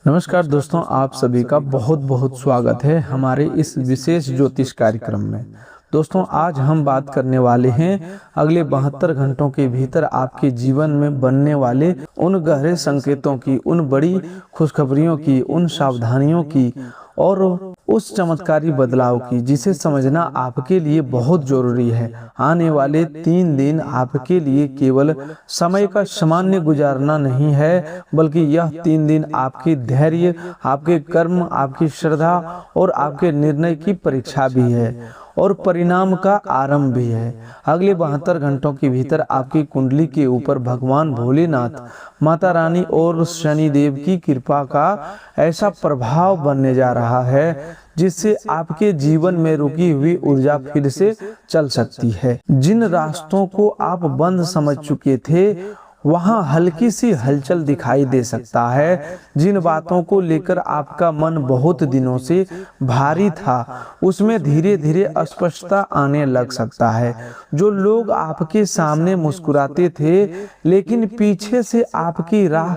नमस्कार दोस्तों, आप सभी का बहुत बहुत स्वागत है हमारे इस विशेष ज्योतिष कार्यक्रम में। दोस्तों, आज हम बात करने वाले हैं अगले 72 घंटों के भीतर आपके जीवन में बनने वाले उन गहरे संकेतों की, उन बड़ी खुशखबरियों की, उन सावधानियों की और उस चमत्कारी बदलाव की जिसे समझना आपके लिए बहुत जरूरी है। आने वाले 3 दिन आपके लिए केवल समय का सामान्य गुजारना नहीं है, बल्कि यह 3 दिन आपके धैर्य, आपके कर्म, आपकी श्रद्धा और आपके निर्णय की परीक्षा भी है और परिणाम का आरंभ भी है। अगले 72 घंटों के भीतर आपकी कुंडली के ऊपर भगवान भोलेनाथ, माता रानी और शनि देव की कृपा का ऐसा प्रभाव बनने जा रहा है जिससे आपके जीवन में रुकी हुई ऊर्जा फिर से चल सकती है। जिन रास्तों को आप बंद समझ चुके थे, वहां हल्की सी हलचल दिखाई दे सकता है। जिन बातों को लेकर आपका मन बहुत दिनों से भारी था, उसमें धीरे धीरे स्पष्टता आने लग सकता है। जो लोग आपके सामने मुस्कुराते थे लेकिन पीछे से आपकी राह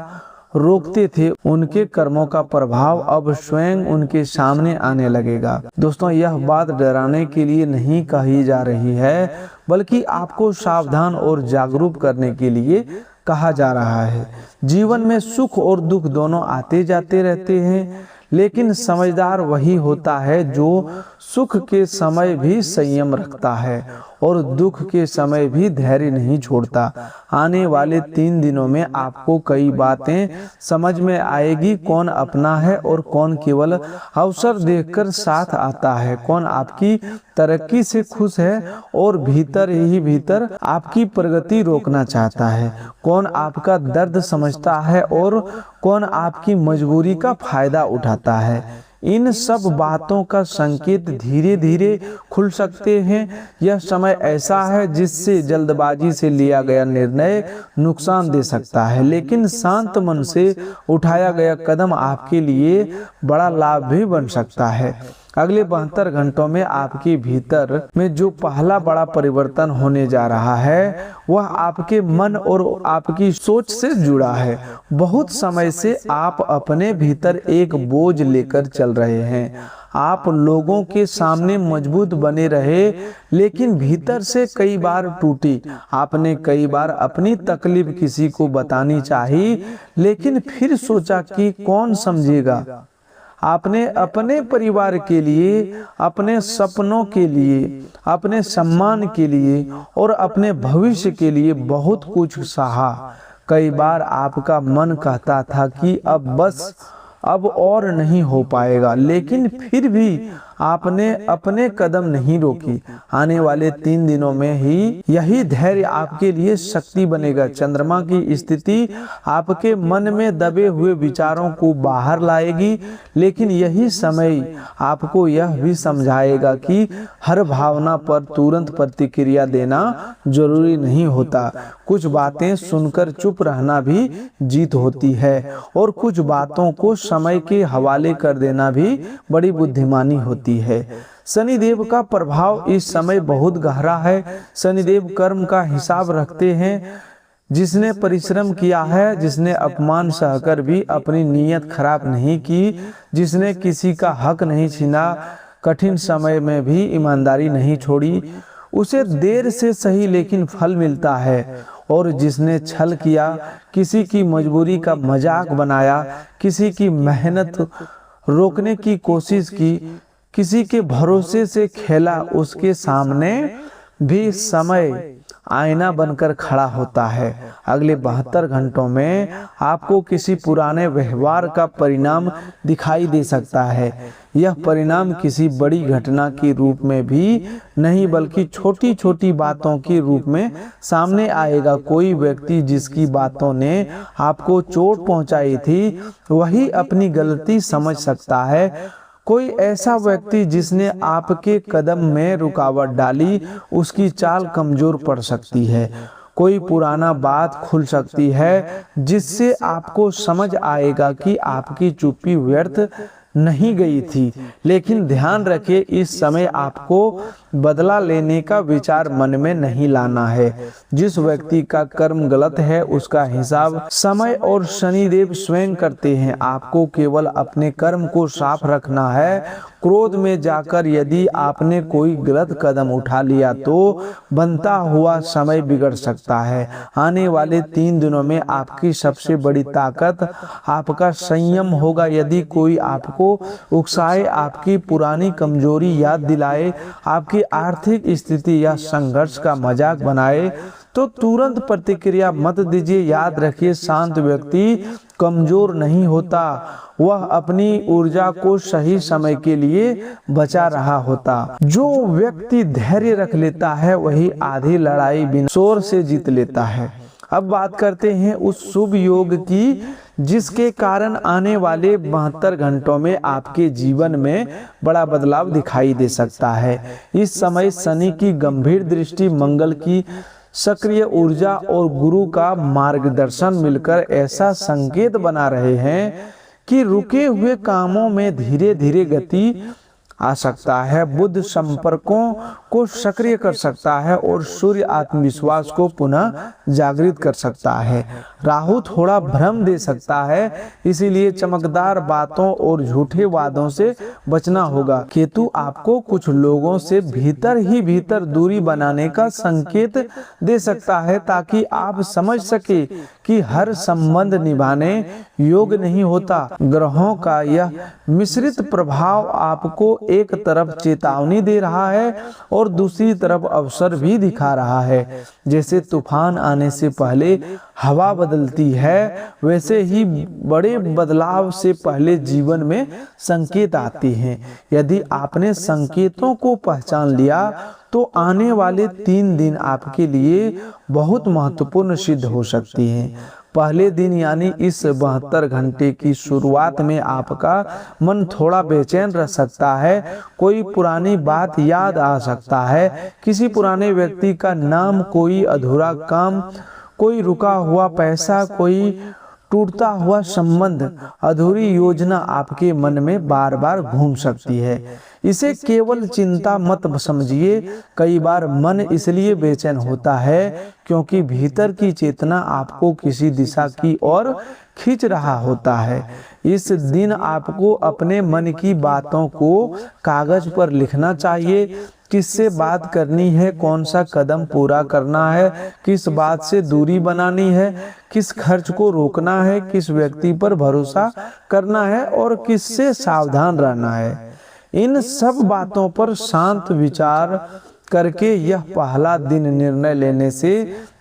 रोकते थे, उनके कर्मों का प्रभाव अब स्वयं उनके सामने आने लगेगा। दोस्तों, यह बात डराने के लिए नहीं कही जा रही है, बल्कि आपको सावधान और जागरूक करने के लिए कहा जा रहा है। जीवन में सुख और दुख दोनों आते जाते रहते हैं, लेकिन समझदार वही होता है जो सुख के समय भी संयम रखता है और दुख के समय भी धैर्य नहीं छोड़ता। आने वाले 3 दिनों में आपको कई बातें समझ में आएगी, कौन अपना है और कौन केवल अवसर देखकर साथ आता है, कौन आपकी तरक्की से खुश है और भीतर ही भीतर आपकी प्रगति रोकना चाहता है, कौन आपका दर्द समझता है और कौन आपकी मजबूरी का फायदा उठाता है। इन सब बातों का संकेत धीरे धीरे खुल सकते हैं। यह समय ऐसा है जिससे जल्दबाजी से लिया गया निर्णय नुकसान दे सकता है, लेकिन शांत मन से उठाया गया कदम आपके लिए बड़ा लाभ भी बन सकता है। अगले 72 घंटों में आपके भीतर में जो पहला बड़ा परिवर्तन होने जा रहा है, वह आपके मन और आपकी सोच से जुड़ा है। बहुत समय से आप अपने भीतर एक बोझ लेकर चल रहे हैं। आप लोगों के सामने मजबूत बने रहे, लेकिन भीतर से कई बार टूटी। आपने कई बार अपनी तकलीफ किसी को बतानी चाहिए, लेकिन फिर सोचा कि कौन समझेगा। आपने अपने परिवार के लिए, अपने सपनों के लिए, अपने सम्मान के लिए और अपने भविष्य के लिए बहुत कुछ सहा। कई बार आपका मन कहता था कि अब और नहीं हो पाएगा, लेकिन फिर भी आपने अपने कदम नहीं रोकी। आने वाले 3 दिनों में ही यही धैर्य आपके लिए शक्ति बनेगा। चंद्रमा की स्थिति आपके मन में दबे हुए विचारों को बाहर लाएगी, लेकिन यही समय आपको यह भी समझाएगा कि हर भावना पर तुरंत प्रतिक्रिया देना जरूरी नहीं होता। कुछ बातें सुनकर चुप रहना भी जीत होती है और कुछ बातों को समय के हवाले कर देना भी बड़ी बुद्धिमानी होती है। शनिदेव का प्रभाव इस समय बहुत गहरा है। शनिदेव कर्म का हिसाब रखते हैं। जिसने परिश्रम किया है, जिसने अपमान सहकर भी अपनी नीयत खराब नहीं की, जिसने किसी का हक नहीं छीना, कठिन समय में भी ईमानदारी नहीं छोड़ी, उसे देर से सही लेकिन फल मिलता है। और जिसने छल किया, किसी की मजबूरी का मजाक बनाया, किसी की मेहनत रोकने की कोशिश की, किसी के भरोसे से खेला, उसके सामने भी समय आईना बनकर खड़ा होता है। अगले 72 घंटों में आपको किसी पुराने व्यवहार का परिणाम दिखाई दे सकता है। यह परिणाम किसी बड़ी घटना के रूप में भी नहीं, बल्कि छोटी छोटी बातों के रूप में सामने आएगा। कोई व्यक्ति जिसकी बातों ने आपको चोट पहुंचाई थी, वही अपनी गलती समझ सकता है। कोई ऐसा व्यक्ति जिसने आपके कदम में रुकावट डाली, उसकी चाल कमजोर पड़ सकती है। कोई पुराना बात खुल सकती है, जिससे आपको समझ आएगा कि आपकी चुप्पी व्यर्थ नहीं गई थी। लेकिन ध्यान रखिए, इस समय आपको बदला लेने का विचार मन में नहीं लाना है। जिस व्यक्ति का कर्म गलत है उसका हिसाब समय और शनिदेव स्वयं करते हैं। आपको केवल अपने कर्म को साफ रखना है। क्रोध में जाकर यदि आपने कोई गलत कदम उठा लिया तो बनता हुआ समय बिगड़ सकता है। आने वाले 3 दिनों में आपकी सबसे बड़ी ताकत आपका संयम होगा। यदि कोई आपको उकसाए, आपकी पुरानी कमजोरी याद दिलाए, आपकी आर्थिक स्थिति या संघर्ष का मजाक बनाए तो तुरंत प्रतिक्रिया मत दीजिए। याद रखिए, शांत व्यक्ति कमजोर नहीं होता, वह अपनी ऊर्जा को सही समय के लिए बचा रहा होता। जो व्यक्ति धैर्य रख लेता है वही आधी लड़ाई बिना शोर से जीत लेता है। अब बात करते हैं उस शुभ योग की जिसके कारण आने वाले 72 घंटों में आपके जीवन में बड़ा बदलाव दिखाई दे सकता है। इस समय शनि की गंभीर दृष्टि, मंगल की सक्रिय ऊर्जा और गुरु का मार्गदर्शन मिलकर ऐसा संकेत बना रहे हैं कि रुके हुए कामों में धीरे धीरे गति आ सकता है। बुध संपर्कों को सक्रिय कर सकता है और सूर्य आत्मविश्वास को पुनः जागृत कर सकता है। राहु थोड़ा भ्रम दे सकता है, इसीलिए चमकदार बातों और झूठे वादों से बचना होगा। केतु आपको कुछ लोगों से भीतर ही भीतर दूरी बनाने का संकेत दे सकता है ताकि आप समझ सके कि हर संबंध निभाने योग्य नहीं होता। ग्रहों का यह मिश्रित प्रभाव आपको एक तरफ चेतावनी दे रहा है और दूसरी तरफ अवसर भी दिखा रहा है। जैसे तूफान आने से पहले हवा बदलती है, वैसे ही बड़े बदलाव से पहले जीवन में संकेत आते हैं। यदि आपने संकेतों को पहचान लिया तो आने वाले 3 दिन आपके लिए बहुत महत्वपूर्ण सिद्ध हो सकती हैं। पहले दिन यानी इस 72 घंटे की शुरुआत में आपका मन थोड़ा बेचैन रह सकता है। कोई पुरानी बात याद आ सकता है, किसी पुराने व्यक्ति का नाम, कोई अधूरा काम, कोई रुका हुआ पैसा, कोई टूटता हुआ संबंध, अधूरी योजना आपके मन में बार बार घूम सकती है। इसे केवल चिंता मत समझिए। कई बार मन इसलिए बेचैन होता है क्योंकि भीतर की चेतना आपको किसी दिशा की ओर खींच रहा होता है। इस दिन आपको अपने मन की बातों को कागज पर लिखना चाहिए। किससे बात करनी है, कौन सा कदम पूरा करना है, किस बात से दूरी बनानी है, किस खर्च को रोकना है, किस व्यक्ति पर भरोसा करना है और किससे सावधान रहना है। इन सब बातों पर शांत विचार करके यह पहला दिन निर्णय लेने से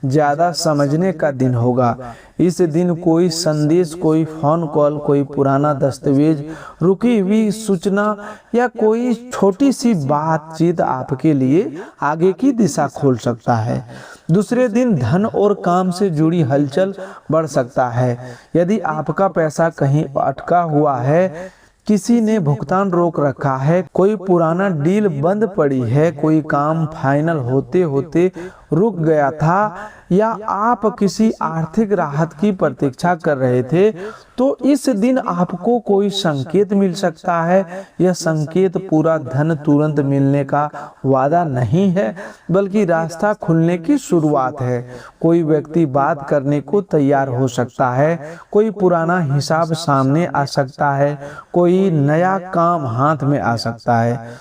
ज्यादा समझने का दिन होगा। इस दिन कोई संदेश, कोई फोन कॉल, कोई पुराना दस्तावेज, रुकी हुई सूचना या कोई छोटी सी बातचीत आपके लिए आगे की दिशा खोल सकता है। दूसरे दिन धन और काम से जुड़ी हलचल बढ़ सकता है। यदि आपका पैसा कहीं अटका हुआ है, किसी ने भुगतान रोक रखा है, कोई पुराना डील बंद पड़ी है, कोई काम फाइनल होते होते रुक गया था या आप किसी आर्थिक राहत की प्रतीक्षा कर रहे थे, तो इस दिन आपको कोई संकेत मिल सकता है। यह संकेत पूरा धन तुरंत मिलने का वादा नहीं है, बल्कि रास्ता खुलने की शुरुआत है। कोई व्यक्ति बात करने को तैयार हो सकता है, कोई पुराना हिसाब सामने आ सकता है, कोई नया काम हाथ में आ सकता है।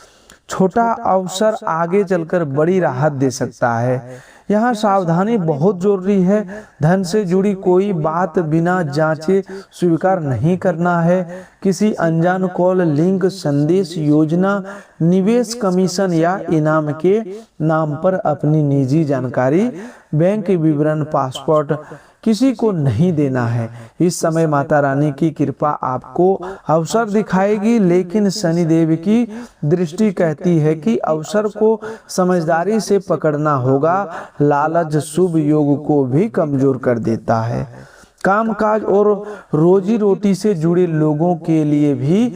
छोटा अवसर आगे चलकर बड़ी राहत दे सकता है। यहाँ सावधानी बहुत जरूरी है। धन से जुड़ी कोई बात बिना जांचे स्वीकार नहीं करना है। किसी अनजान कॉल, लिंक, संदेश, योजना, निवेश, कमीशन या इनाम के नाम पर अपनी निजी जानकारी, बैंक विवरण, पासपोर्ट किसी को नहीं देना है। इस समय माता रानी की कृपा आपको अवसर दिखाएगी, लेकिन शनिदेव की दृष्टि कहती है कि अवसर को समझदारी से पकड़ना होगा। लालच शुभ योग को भी कमजोर कर देता है। कामकाज और रोजी रोटी से जुड़े लोगों के लिए भी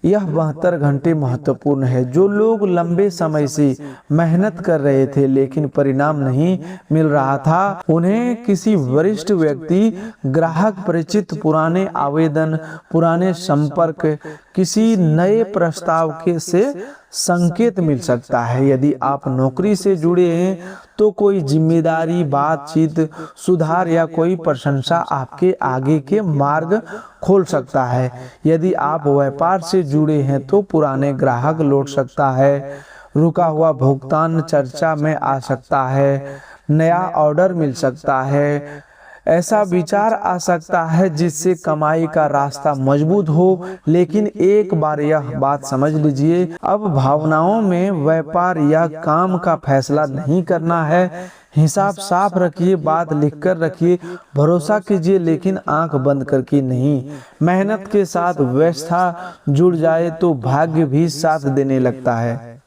यह 72 घंटे महत्वपूर्ण है। जो लोग लंबे समय से मेहनत कर रहे थे लेकिन परिणाम नहीं मिल रहा था, उन्हें किसी वरिष्ठ व्यक्ति, ग्राहक, परिचित, पुराने आवेदन, पुराने संपर्क, किसी नए प्रस्ताव के से संकेत मिल सकता है। यदि आप नौकरी से जुड़े हैं तो कोई जिम्मेदारी, बातचीत, सुधार या कोई प्रशंसा आपके आगे के मार्ग खोल सकता है। यदि आप व्यापार से जुड़े हैं तो पुराने ग्राहक लौट सकता है, रुका हुआ भुगतान चर्चा में आ सकता है, नया ऑर्डर मिल सकता है, ऐसा विचार आ सकता है जिससे कमाई का रास्ता मजबूत हो। लेकिन एक बार यह बात समझ लीजिए, अब भावनाओं में व्यापार या काम का फैसला नहीं करना है। हिसाब साफ रखिए, बात लिखकर रखिए, भरोसा कीजिए लेकिन आंख बंद करके नहीं। मेहनत के साथ व्यवस्था जुड़ जाए तो भाग्य भी साथ देने लगता है।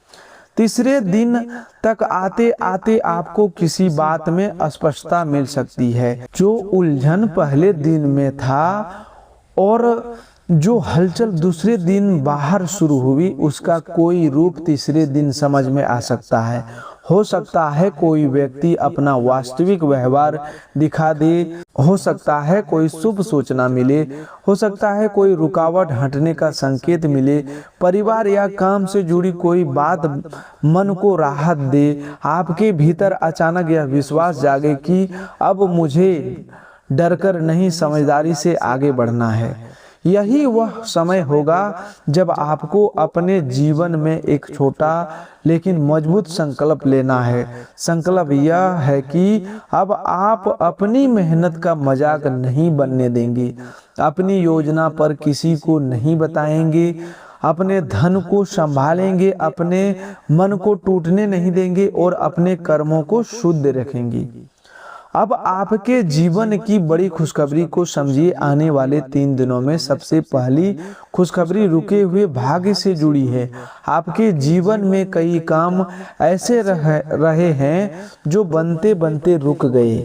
तीसरे दिन तक आते आते आपको किसी बात में स्पष्टता मिल सकती है। जो उलझन पहले दिन में था और जो हलचल दूसरे दिन बाहर शुरू हुई, उसका कोई रूप तीसरे दिन समझ में आ सकता है। हो सकता है कोई व्यक्ति अपना वास्तविक व्यवहार दिखा दे, हो सकता है कोई शुभ सूचना मिले, हो सकता है कोई रुकावट हटने का संकेत मिले, परिवार या काम से जुड़ी कोई बात मन को राहत दे। आपके भीतर अचानक यह विश्वास जागे कि अब मुझे डरकर नहीं, समझदारी से आगे बढ़ना है। यही वह समय होगा जब आपको अपने जीवन में एक छोटा लेकिन मजबूत संकल्प लेना है। संकल्प यह है कि अब आप अपनी मेहनत का मजाक नहीं बनने देंगे, अपनी योजना पर किसी को नहीं बताएंगे, अपने धन को संभालेंगे, अपने मन को टूटने नहीं देंगे और अपने कर्मों को शुद्ध रखेंगे। अब आपके जीवन की बड़ी खुशखबरी को समझिए। आने वाले 3 दिनों में सबसे पहली खुशखबरी रुके हुए भाग्य से जुड़ी है। आपके जीवन में कई काम ऐसे रहे हैं जो बनते बनते रुक गए।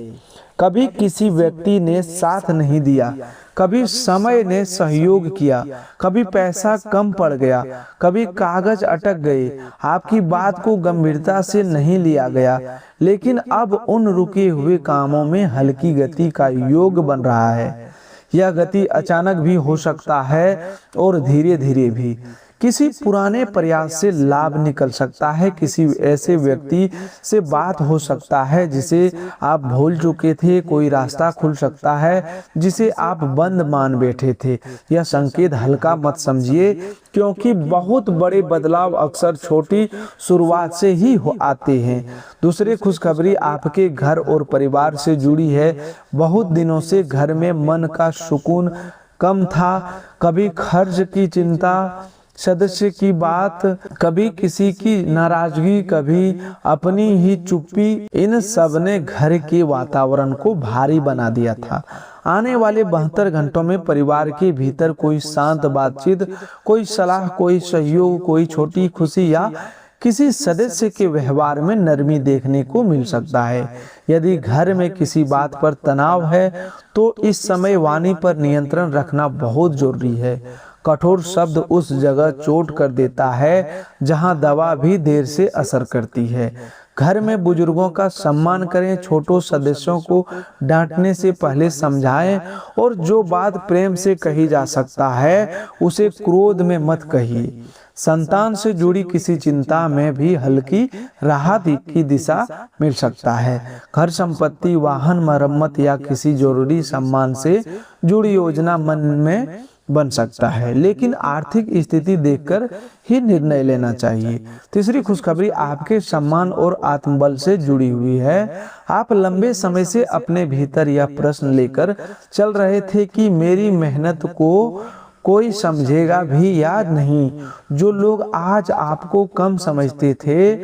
कभी किसी व्यक्ति ने साथ नहीं दिया, कभी समय ने सहयोग किया, कभी पैसा कम पड़ गया, कभी कागज अटक गए, आपकी बात को गंभीरता से नहीं लिया गया। लेकिन अब उन रुके हुए कामों में हल्की गति का योग बन रहा है। यह गति अचानक भी हो सकता है और धीरे धीरे भी। किसी पुराने प्रयास से लाभ निकल सकता है, किसी ऐसे व्यक्ति से बात हो सकता है जिसे आप भूल चुके थे, कोई रास्ता खुल सकता है जिसे आप बंद मान बैठे थे। यह संकेत हल्का मत समझिए, क्योंकि बहुत बड़े बदलाव अक्सर छोटी शुरुआत से ही आते हैं। दूसरी खुशखबरी आपके घर और परिवार से जुड़ी है। बहुत दिनों से घर में मन का सुकून कम था। कभी खर्च की चिंता, सदस्य की बात, कभी किसी की नाराजगी, कभी अपनी ही चुप्पी, इन सब ने घर के वातावरण को भारी बना दिया था। आने वाले 72 घंटों में परिवार के भीतर कोई शांत बातचीत, कोई सलाह, कोई सहयोग, कोई छोटी खुशी या किसी सदस्य के व्यवहार में नरमी देखने को मिल सकता है। यदि घर में किसी बात पर तनाव है तो इस समय वाणी पर नियंत्रण रखना बहुत जरूरी है। कठोर शब्द उस जगह चोट कर देता है जहां दवा भी देर से असर करती है। घर में बुजुर्गों का सम्मान करें, छोटों सदस्यों को डांटने से पहले समझाएं और जो बात प्रेम से कही जा सकता है उसे क्रोध में मत कहिए। संतान से जुड़ी किसी चिंता में भी हल्की राहत की दिशा मिल सकता है। घर, संपत्ति, वाहन मरम्मत या किसी जरूरी सम्मान से जुड़ी योजना मन में बन सकता है, लेकिन आर्थिक स्थिति देखकर ही निर्णय लेना चाहिए। तीसरी खुशखबरी आपके सम्मान और आत्मबल से जुड़ी हुई है। आप लंबे समय से अपने भीतर यह प्रश्न लेकर चल रहे थे कि मेरी मेहनत को कोई समझेगा भी या नहीं। जो लोग आज आपको कम समझते थे,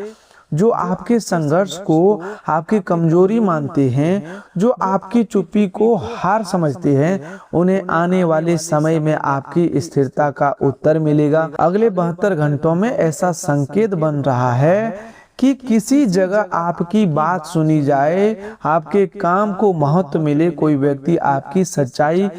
जो आपके संघर्ष को आपकी कमजोरी मानते हैं, जो आपकी चुप्पी को हार समझते हैं, उन्हें आने वाले समय में आपकी स्थिरता का उत्तर मिलेगा। अगले 72 घंटों में ऐसा संकेत बन रहा है कि किसी जगह आपकी बात सुनी जाए, आपके काम को महत्व मिले, कोई व्यक्ति आपकी सच्चाई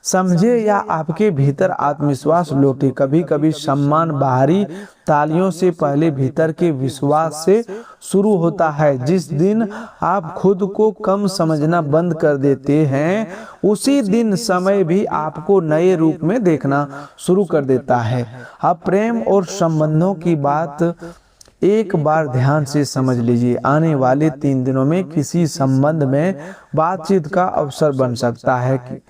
समझे या आपके भीतर आत्मविश्वास लौटे। कभी कभी सम्मान बाहरी तालियों से पहले भीतर के विश्वास से शुरू होता है। जिस दिन आप खुद को कम समझना बंद कर देते हैं, उसी दिन समय भी आपको नए रूप में देखना शुरू कर देता है। अब प्रेम और संबंधों की बात एक बार ध्यान से समझ लीजिए। आने वाले 3 दिनों में किसी संबंध में बातचीत का अवसर बन सकता है कि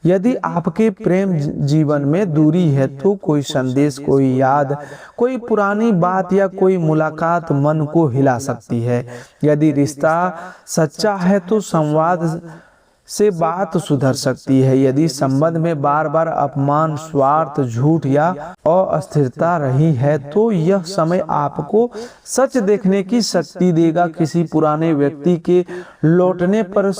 यदि आपके प्रेम जीवन में दूरी है तो कोई संदेश, कोई याद, कोई पुरानी बात या कोई मुलाकात मन को हिला सकती है। यदि रिश्ता सच्चा है तो संवाद से बात सुधर सकती है। यदि संबंध में बार बार अपमान, स्वार्थ, झूठ या अस्थिरता रही है तो यह समय आपको सच देखने की शक्ति देगा। किसी पुराने व्यक्ति के लौटने पर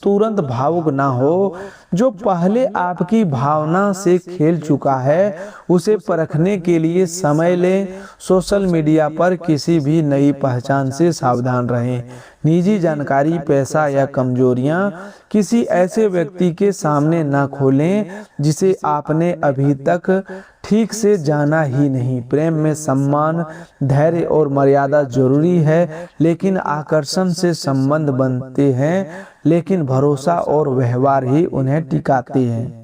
तुरंत भावुक ना हो। जो पहले आपकी भावना से खेल चुका है उसे परखने के लिए समय लें। सोशल मीडिया पर किसी भी नई पहचान से सावधान रहें। निजी जानकारी, पैसा या कमजोरियां किसी ऐसे व्यक्ति के सामने ना खोलें जिसे आपने अभी तक ठीक से जाना ही नहीं। प्रेम में सम्मान, धैर्य और मर्यादा जरूरी है, लेकिन आकर्षण से संबंध बनते हैं, लेकिन भरोसा और व्यवहार ही उन्हें टिकाते हैं।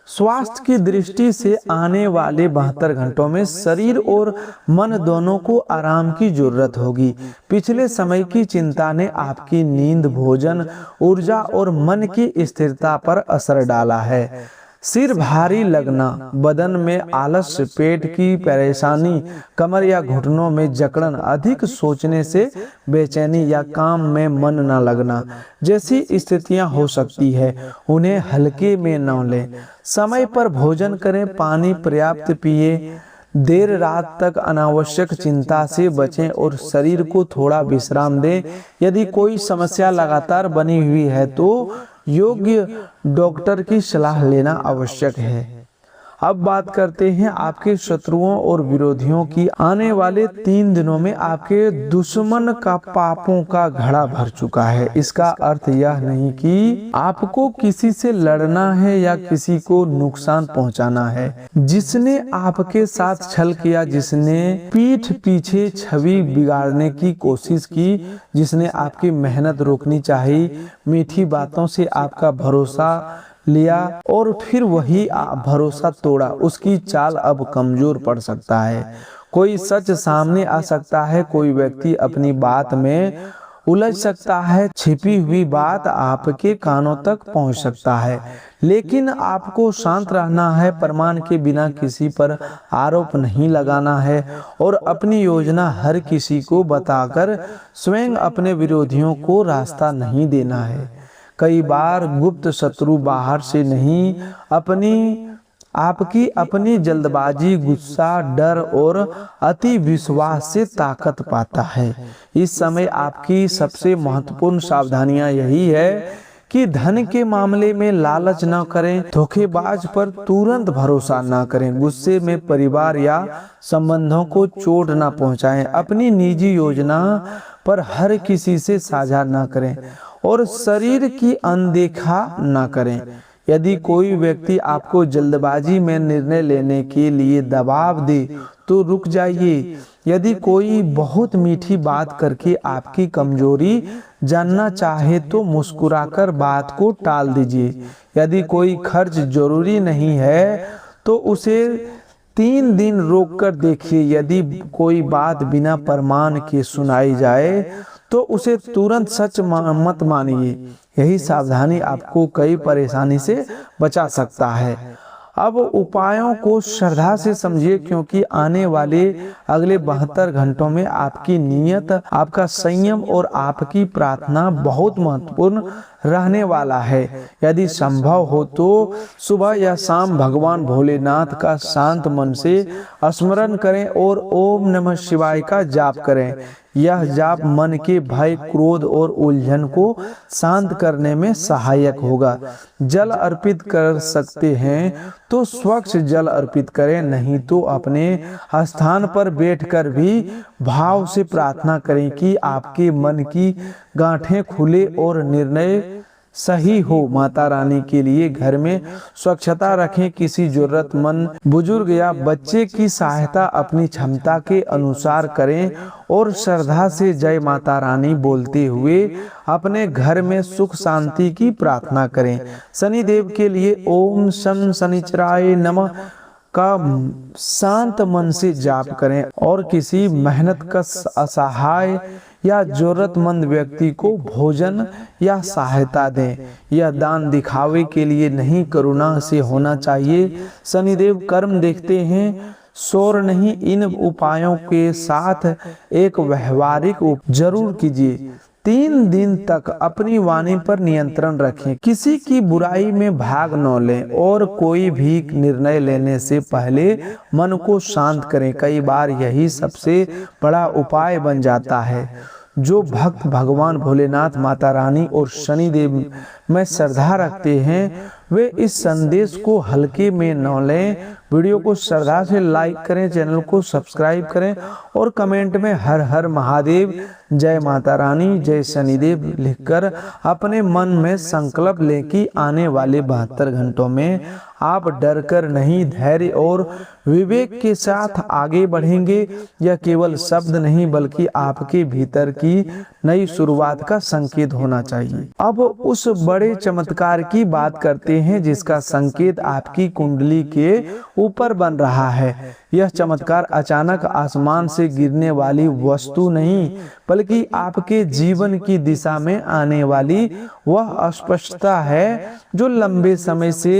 स्वास्थ्य की दृष्टि से आने वाले 72 घंटों में शरीर और मन दोनों को आराम की जरूरत होगी। पिछले समय की चिंता ने आपकी नींद, भोजन, ऊर्जा और मन की स्थिरता पर असर डाला है। सिर भारी लगना, बदन में आलस्य, पेट की परेशानी, कमर या घुटनों में जकड़न, अधिक सोचने से बेचैनी या काम में मन न लगना जैसी स्थितियां हो सकती है। उन्हें हल्के में न लें। समय पर भोजन करें, पानी पर्याप्त पिए, देर रात तक अनावश्यक चिंता से बचें और शरीर को थोड़ा विश्राम दें। यदि कोई समस्या लगातार बनी हुई है तो योग्य डॉक्टर की सलाह लेना आवश्यक है। अब बात करते हैं आपके शत्रुओं और विरोधियों की। आने वाले 3 दिनों में आपके दुश्मन का पापों का घड़ा भर चुका है। इसका अर्थ यह नहीं कि आपको किसी से लड़ना है या किसी को नुकसान पहुंचाना है। जिसने आपके साथ छल किया, जिसने पीठ पीछे छवि बिगाड़ने की कोशिश की, जिसने आपकी मेहनत रोकनी चाहिए, मीठी बातों से आपका भरोसा लिया और फिर वही भरोसा तोड़ा, उसकी चाल अब कमजोर पड़ सकता है। कोई सच सामने आ सकता है, कोई व्यक्ति अपनी बात में उलझ सकता है, छिपी हुई बात आपके कानों तक पहुंच सकता है। लेकिन आपको शांत रहना है, प्रमाण के बिना किसी पर आरोप नहीं लगाना है और अपनी योजना हर किसी को बताकर स्वयं अपने विरोधियों को रास्ता नहीं देना है। कई बार गुप्त शत्रु बाहर से नहीं, आपकी अपनी जल्दबाजी, गुस्सा, डर और अति विश्वास से ताकत पाता है। इस समय आपकी सबसे महत्वपूर्ण सावधानियां यही है कि धन के मामले में लालच न करें, धोखेबाज पर तुरंत भरोसा न करें, गुस्से में परिवार या संबंधों को चोट न पहुंचाएं, अपनी निजी योजना पर हर किसी से साझा न करें और शरीर की अनदेखा न करें। यदि कोई व्यक्ति आपको जल्दबाजी में निर्णय लेने के लिए दबाव दे तो रुक जाइए। यदि कोई बहुत मीठी बात करके आपकी कमजोरी जानना चाहे तो मुस्कुराकर बात को टाल दीजिए। यदि कोई खर्च जरूरी नहीं है तो उसे 3 दिन रोक कर देखिए। यदि कोई बात बिना प्रमाण के सुनाई जाए तो उसे तुरंत सच मत मानिए। यही सावधानी आपको कई परेशानी से बचा सकता है। अब उपायों को श्रद्धा से समझिए, क्योंकि आने वाले अगले 72 घंटों में आपकी नियत, आपका संयम और आपकी प्रार्थना बहुत महत्वपूर्ण रहने वाला है। यदि संभव हो तो सुबह या शाम भगवान भोलेनाथ का शांत मन से स्मरण करें और ओम नमः शिवाय का जाप करें। यह जाप मन के भय, क्रोध और उलझन को शांत करने में सहायक होगा। जल अर्पित कर सकते हैं तो स्वच्छ जल अर्पित करें, नहीं तो अपने स्थान पर बैठकर भी भाव से प्रार्थना करें कि आपके मन की गांठें खुले और निर्णय सही हो। माता रानी के लिए घर में स्वच्छता रखें। किसी जरूरतमंद बुजुर्ग या बच्चे की सहायता अपनी क्षमता के अनुसार करें और श्रद्धा से जय माता रानी बोलते हुए अपने घर में सुख शांति की प्रार्थना करें। शनिदेव के लिए ओम शं शनिचराय नमः का शांत मन से जाप करें और किसी मेहनतकश, असहाय या जरूरतमंद व्यक्ति को भोजन या सहायता दें। यह दान दिखावे के लिए नहीं, करुणा से होना चाहिए। शनिदेव कर्म देखते हैं, शोर नहीं। इन उपायों के साथ एक व्यवहारिक जरूर कीजिए। 3 दिन तक अपनी वाणी पर नियंत्रण रखें। किसी की बुराई में भाग न लें और कोई भी निर्णय लेने से पहले मन को शांत करें। कई बार यही सबसे बड़ा उपाय बन जाता है। जो भक्त भगवान भोलेनाथ, माता रानी और शनिदेव में श्रद्धा रखते हैं वे इस संदेश को हल्के में न लें। वीडियो को श्रद्धा से लाइक करें, चैनल को सब्सक्राइब करें और कमेंट में हर हर महादेव, जय माता रानी, जय शनिदेव लिखकर अपने मन में संकल्प लें कि आने वाले 72 घंटों में आप डर कर नहीं, धैर्य और विवेक के साथ आगे बढ़ेंगे। यह केवल शब्द नहीं बल्कि आपके भीतर की नई शुरुआत का संकेत होना चाहिए। अब उस बड़े चमत्कार की बात करते हैं जिसका संकेत आपकी कुंडली के ऊपर बन रहा है। यह चमत्कार अचानक आसमान से गिरने वाली वस्तु नहीं बल्कि आपके जीवन की दिशा में आने वाली वह अस्पष्टता है जो लंबे समय से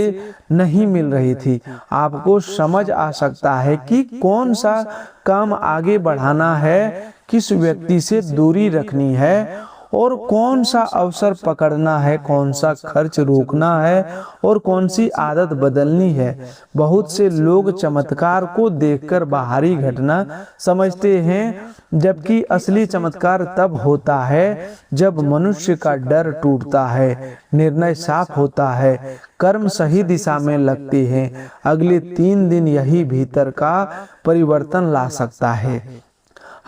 नहीं मिल रही थी। आपको समझ आ सकता है कि कौन सा काम आगे बढ़ाना है, किस व्यक्ति से दूरी रखनी है और कौन सा अवसर पकड़ना है, कौन सा खर्च रोकना है और कौन सी आदत बदलनी है। बहुत से लोग चमत्कार को देखकर बाहरी घटना समझते हैं, जबकि असली चमत्कार तब होता है जब मनुष्य का डर टूटता है, निर्णय साफ होता है, कर्म सही दिशा में लगते हैं। अगले 3 दिन यही भीतर का परिवर्तन ला सकता है।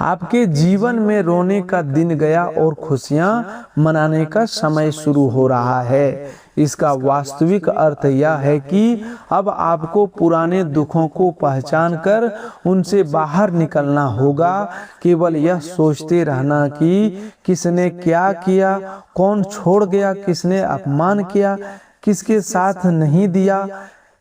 आपके जीवन में रोने का दिन गया और खुशियां मनाने का समय शुरू हो रहा है। इसका वास्तविक अर्थ यह है कि अब आपको पुराने दुखों को पहचान कर उनसे बाहर निकलना होगा। केवल यह सोचते रहना कि किसने क्या किया, कौन छोड़ गया, किसने अपमान किया, किसके साथ नहीं दिया,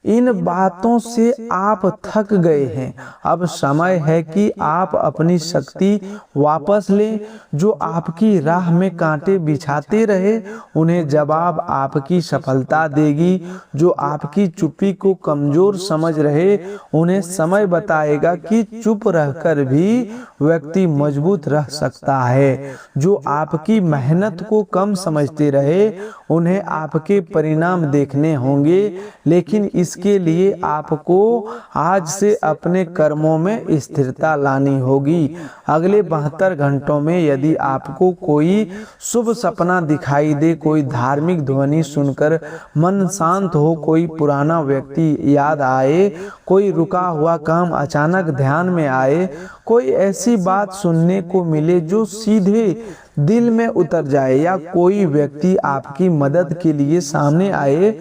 इन बातों से आप थक गए हैं। अब समय है कि आप अपनी शक्ति वापस लें। जो आपकी राह में कांटे बिछाते रहे उन्हें जवाब आपकी सफलता देगी। जो आपकी चुप्पी को कमजोर समझ रहे उन्हें समय बताएगा कि चुप रहकर भी व्यक्ति मजबूत रह सकता है। जो आपकी मेहनत को कम समझते रहे उन्हें आपके परिणाम देखने होंगे, लेकिन इसके लिए आपको आज से अपने कर्मों में स्थिरता लानी होगी। अगले 72 घंटों में यदि आपको कोई शुभ सपना दिखाई दे, कोई धार्मिक ध्वनि सुनकर मन शांत हो, कोई पुराना व्यक्ति याद आए, कोई रुका हुआ काम अचानक ध्यान में आए, कोई ऐसी बात सुनने को मिले जो सीधे दिल में उतर जाए या कोई व्यक्ति आपकी मदद के लिए सामने आए,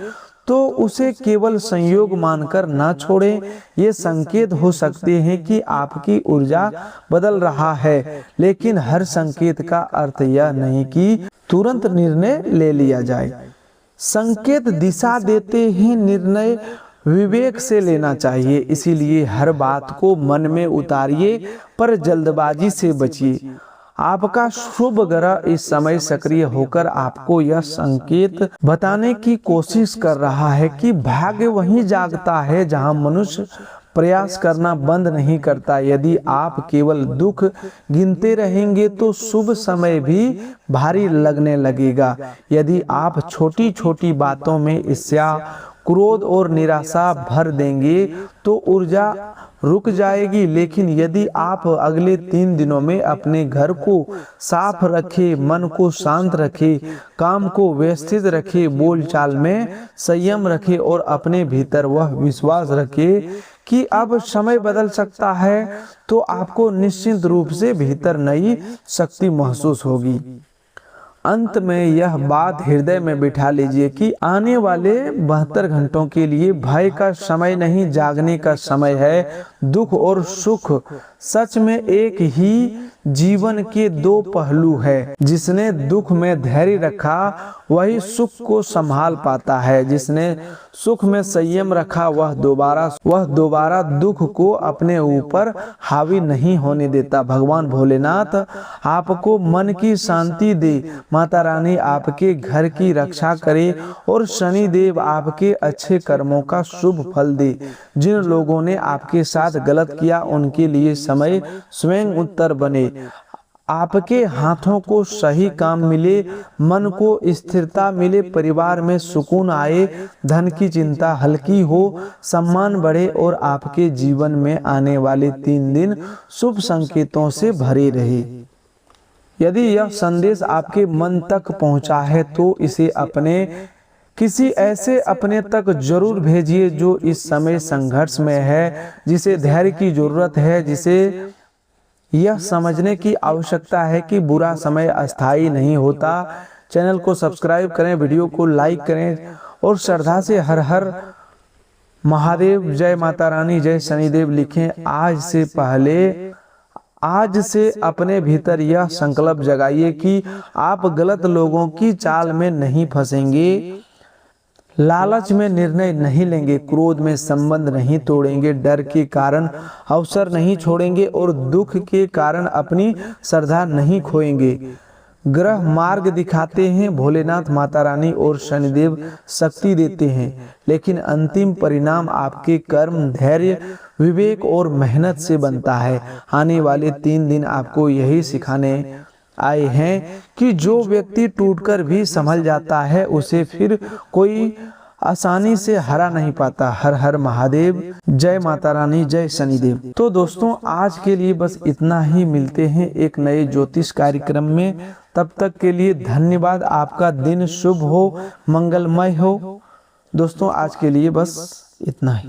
तो उसे केवल संयोग मानकर ना छोड़ें। ये संकेत हो सकते हैं कि आपकी ऊर्जा बदल रहा है, लेकिन हर संकेत का अर्थ यह नहीं कि तुरंत निर्णय ले लिया जाए। संकेत दिशा देते हैं, निर्णय विवेक से लेना चाहिए। इसीलिए हर बात को मन में उतारिए पर जल्दबाजी से बचिए। आपका शुभ ग्रह इस समय सक्रिय होकर आपको यह संकेत बताने की कोशिश कर रहा है कि भाग्य वहीं जागता है जहां मनुष्य प्रयास करना बंद नहीं करता। यदि आप केवल दुख गिनते रहेंगे तो शुभ समय भी भारी लगने लगेगा। यदि आप छोटी छोटी बातों में ईर्ष्या, क्रोध और निराशा भर देंगे तो ऊर्जा रुक जाएगी। लेकिन यदि आप अगले 3 दिनों में अपने घर को साफ रखें, मन को शांत रखें, काम को व्यवस्थित रखें, बोलचाल में संयम रखें और अपने भीतर वह विश्वास रखें कि अब समय बदल सकता है, तो आपको निश्चित रूप से भीतर नई शक्ति महसूस होगी। अंत में यह बात हृदय में बिठा लीजिए कि आने वाले 72 घंटों के लिए भय का समय नहीं, जागने का समय है। दुख और सुख सच में एक ही जीवन के दो पहलू है। जिसने दुख में धैर्य रखा वही सुख को संभाल पाता है। जिसने सुख में संयम रखा वह दोबारा दुख को अपने ऊपर हावी नहीं होने देता। भगवान भोलेनाथ आपको मन की शांति दे, माता रानी आपके घर की रक्षा करे और शनि देव आपके अच्छे कर्मों का शुभ फल दे। जिन लोगों ने आपके साथ गलत किया उनके लिए समय स्वयं उत्तर बने। आपके हाथों को सही काम मिले, मन को स्थिरता मिले, परिवार में सुकून आए, धन की चिंता हल्की हो, सम्मान बढ़े और आपके जीवन में आने वाले 3 दिन शुभ संकेतों से भरे रहे। यदि यह संदेश आपके मन तक पहुंचा है तो इसे अपने किसी ऐसे अपने तक जरूर भेजिए जो इस समय संघर्ष में है, जिसे धैर्य की जरूरत है, जिसे यह समझने की आवश्यकता है कि बुरा समय अस्थायी नहीं होता। चैनल को सब्सक्राइब करें, वीडियो को लाइक करें और श्रद्धा से हर हर महादेव, जय माता रानी, जय शनिदेव लिखें। आज से अपने भीतर यह संकल्प जगाइए कि आप गलत लोगों की चाल में नहीं फंसेंगे, लालच में निर्णय नहीं लेंगे, क्रोध में संबंध नहीं तोड़ेंगे, डर के कारण अवसर नहीं छोड़ेंगे और दुख के कारण अपनी श्रद्धा नहीं खोएंगे। ग्रह मार्ग दिखाते हैं, भोलेनाथ, माता रानी और शनिदेव शक्ति देते हैं, लेकिन अंतिम परिणाम आपके कर्म, धैर्य, विवेक और मेहनत से बनता है। आने वाले 3 दिन आपको यही सिखाने आए हैं कि जो व्यक्ति टूटकर भी संभल जाता है उसे फिर कोई आसानी से हरा नहीं पाता। हर हर महादेव, जय माता रानी, जय शनिदेव। तो दोस्तों आज के लिए बस इतना ही। मिलते हैं एक नए ज्योतिष कार्यक्रम में। तब तक के लिए धन्यवाद। आपका दिन शुभ हो, मंगलमय हो। दोस्तों आज के लिए बस इतना ही।